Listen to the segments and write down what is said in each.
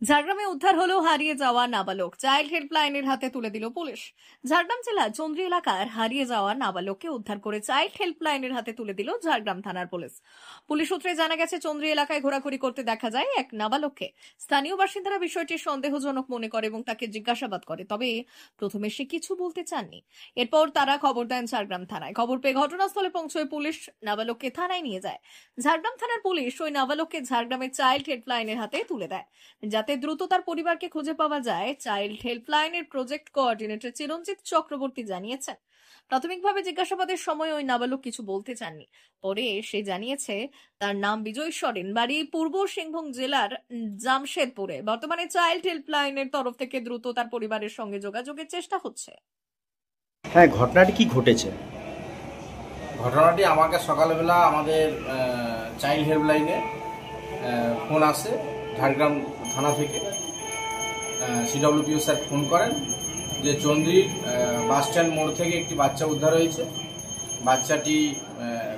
ঝাড়গ্রামে উদ্ধার হলো হারিয়ে যাওয়া নাবালক। চাইল্ড হেল্পলাইনের হাতে তুলে দিল পুলিশ। ঝাড়গ্রাম জেলার চন্দ্রী এলাকার হারিয়ে যাওয়া নাবালককে উদ্ধার করে চাইল্ড হেল্পলাইনের হাতে তুলে দিল ঝাড়গ্রাম থানার পুলিশ। পুলিশ সূত্রে জানা গেছে, চন্দ্রী এলাকায় ঘোরাঘুরি করতে দেখা যায় এক নাবালককে। স্থানীয় বাসিন্দারা বিষয়টি সন্দেহজনক মনে করে এবং তাকে জিজ্ঞাসাবাদ করে, তবে প্রথমে সে কিছু বলতে চাননি। এরপর তারা খবর দেন ঝাড়গ্রাম থানায়। খবর পেয়ে ঘটনাস্থলে পৌঁছয় পুলিশ নাবালককে থানায় নিয়ে যায়। ঝাড়গ্রাম থানার পুলিশ ওই নাবালককে ঝাড়গ্রামের চাইল্ড হেল্পলাইনের হাতে তুলে দেয়, যাতে দ্রুত তার পরিবারকে খুঁজে পাওয়া যায়। চাইল্ড হেল্পলাইনের প্রজেক্ট কোঅর্ডিনেটর চিরঞ্জিত চক্রবর্তী জানিয়েছেন, প্রাথমিকভাবে জিজ্ঞাসাবাদের সময় ওই নাবালক কিছু বলতে চাননি। পরে সে জানিয়েছে তার নাম বিজয় সরেন, বাড়ি পূর্ব সিংভূম জেলার জামশেদপুরে। বর্তমানে চাইল্ড হেল্পলাইনের তরফ থেকে দ্রুত তার পরিবারের সঙ্গে যোগাযোগের চেষ্টা হচ্ছে। হ্যাঁ, ঘটনাটি কি ঘটেছে? ঘটনাটি আমাকে সকালবেলা আমাদের চাইল্ড হেল্পলাইনে ফোন আসে ঝাড়গ্রাম থানা থেকে। সিডব্লিউপিও স্যার ফোন করেন যে চন্দ্রীর বাস স্ট্যান্ড মোড় থেকে একটি বাচ্চা উদ্ধার হয়েছে। বাচ্চাটি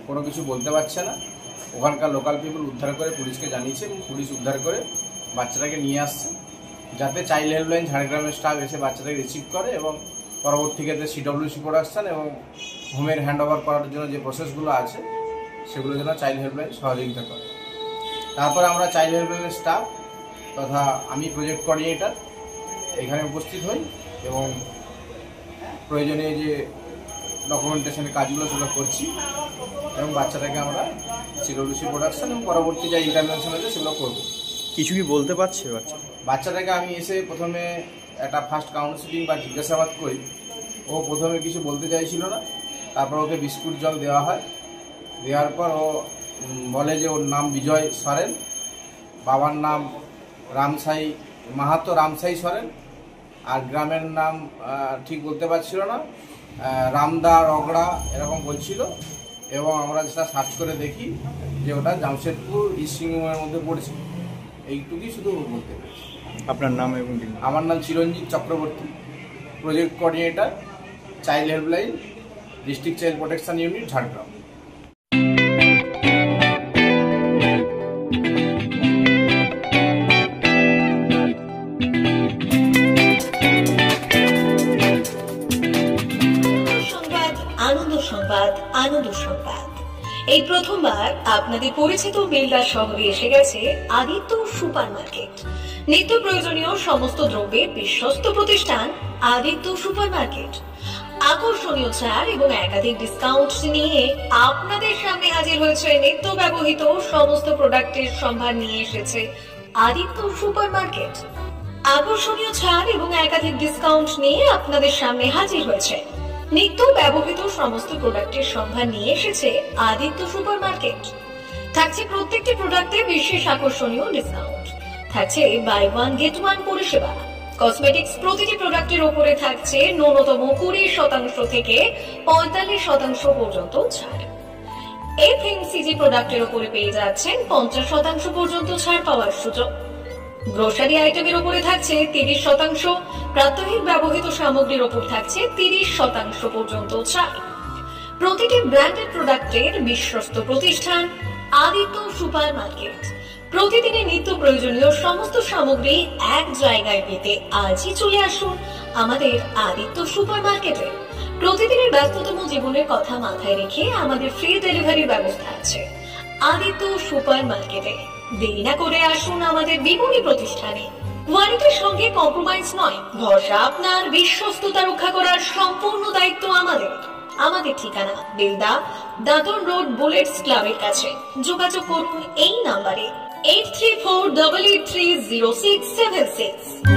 কোনো কিছু বলতে পারছে না। ওখানকার লোকাল পিপল উদ্ধার করে পুলিশকে জানিয়েছে এবং পুলিশ উদ্ধার করে বাচ্চাটাকে নিয়ে আসছে, যাতে চাইল্ড হেল্পলাইন ঝাড়গ্রামের স্টাফ এসে বাচ্চাটাকে রিসিভ করে এবং পরবর্তী ক্ষেত্রে সিডব্লিউসি প্রোডাকশন এবং হোমের হ্যান্ড ওভার করার জন্য যে প্রসেসগুলো আছে সেগুলো যেন চাইল্ড হেল্পলাইন সহযোগিতা করে। তারপরে আমরা চাইল্ড হেল্পলাইনের স্টাফ তথা আমি প্রজেক্ট কোঅর্ডিনেটর এখানে উপস্থিত হই এবং প্রয়োজনীয় যে ডকুমেন্টেশনের কাজগুলো সেগুলো করছি এবং বাচ্চাটাকে আমরা সিডব্লিউসি প্রোডাকশন এবং পরবর্তী যে ইন্টারভেনশন আছে সেগুলো করবো। কিছু কি বলতে পারছে বাচ্চাটাকে আমি এসে প্রথমে একটা ফার্স্ট কাউন্সিলিং বা জিজ্ঞাসাবাদ করি। ও প্রথমে কিছু বলতে চাইছিল না, তারপর ওকে বিস্কুট জল দেওয়া হয়। দেওয়ার পর ও বলে যে ওর নাম বিজয় সরেন, বাবার নাম রামসাই মাহাতো রামসাই সরেন, আর গ্রামের নাম ঠিক বলতে পারছিল না, রামদা রগড়া এরকম বলছিল। এবং আমরা যেটা সার্চ করে দেখি যে ওটা জামশেদপুর ইস্ট সিংভূমের মধ্যে পড়েছে। এইটুকুই শুধু বলতে পেরেছি। আপনার নাম? এবং আমার নাম Chiranjit Chakraborty, project coordinator, child helpline, district child protection unit, Jhargram. Ananda Sangbad, Ananda সংবাদ। এই প্রথমবার আপনাদের পরিচিত বেলদা শহরে এসে গেছে আদিত্য সুপার মার্কেট। নিত্য প্রয়োজনীয় সমস্ত দ্রব্যের বিশ্বস্ত প্রতিষ্ঠান আদিত্য সুপার মার্কেট। আকর্ষণীয় ছাড় এবং একাধিক ডিসকাউন্ট নিয়ে আপনাদের সামনে হাজির হয়েছে। নিত্য ব্যবহৃত সমস্ত প্রোডাক্টের সম্ভার নিয়ে এসেছে আদিত্য সুপার মার্কেট। আকর্ষণীয় ছাড় এবং একাধিক ডিসকাউন্ট নিয়ে আপনাদের সামনে হাজির হয়েছে। নিত্য ব্যবহৃত সমস্ত প্রোডাক্টের সম্ভার নিয়ে এসেছে আদিত্য সুপার মার্কেট। থাকছে প্রত্যেকটি প্রোডাক্টে বিশেষ আকর্ষণীয় ডিসকাউন্ট। থাকছে বাই ওয়ান গেট ওয়ান পরিষেবা। কসমেটিক্স প্রতিটি প্রোডাক্টের উপরে থাকছে ন্যূনতম 20% থেকে 45% পর্যন্ত ছাড়। এফএমসিজি প্রোডাক্টের উপরে পেয়ে যাচ্ছেন 50% পর্যন্ত ছাড় পাওয়ার সুযোগ। গ্রোসারি আইটেমের উপরে থাকছে 30%, প্রাত্যহিক ব্যবহৃত সামগ্রীর উপর থাকছে 30% পর্যন্ত ছাড়। প্রতিটি ব্র্যান্ডেড প্রোডাক্টের বিশ্বস্ত প্রতিষ্ঠান আদিত্য সুপার মার্কেট। প্রতিদিনের নিত্য প্রয়োজনীয় সমস্ত সামগ্রী এক জায়গায় পেতে আজই চলে আসুন আমাদের আদিত্য সুপার মার্কেটে। প্রতিদিনের ব্যস্ততম জীবনের কথা মাথায় রেখে আমাদের ফ্রি ডেলিভারির ব্যবস্থা আছে আদিত্য সুপার মার্কেটে। দেরি না করে আসুন আমাদের বিপণী প্রতিষ্ঠানে। কোয়ালিটির সঙ্গে কম্প্রোমাইজ নয়, ভরসা আপনার, বিশ্বস্ততা রক্ষা করার সম্পূর্ণ দায়িত্ব আমাদের। আমাদের ঠিকানা বেলদা, দাদন রোড, বুলেটস ক্লাবের কাছে। যোগাযোগ করুন এই নাম্বারে 8348830676।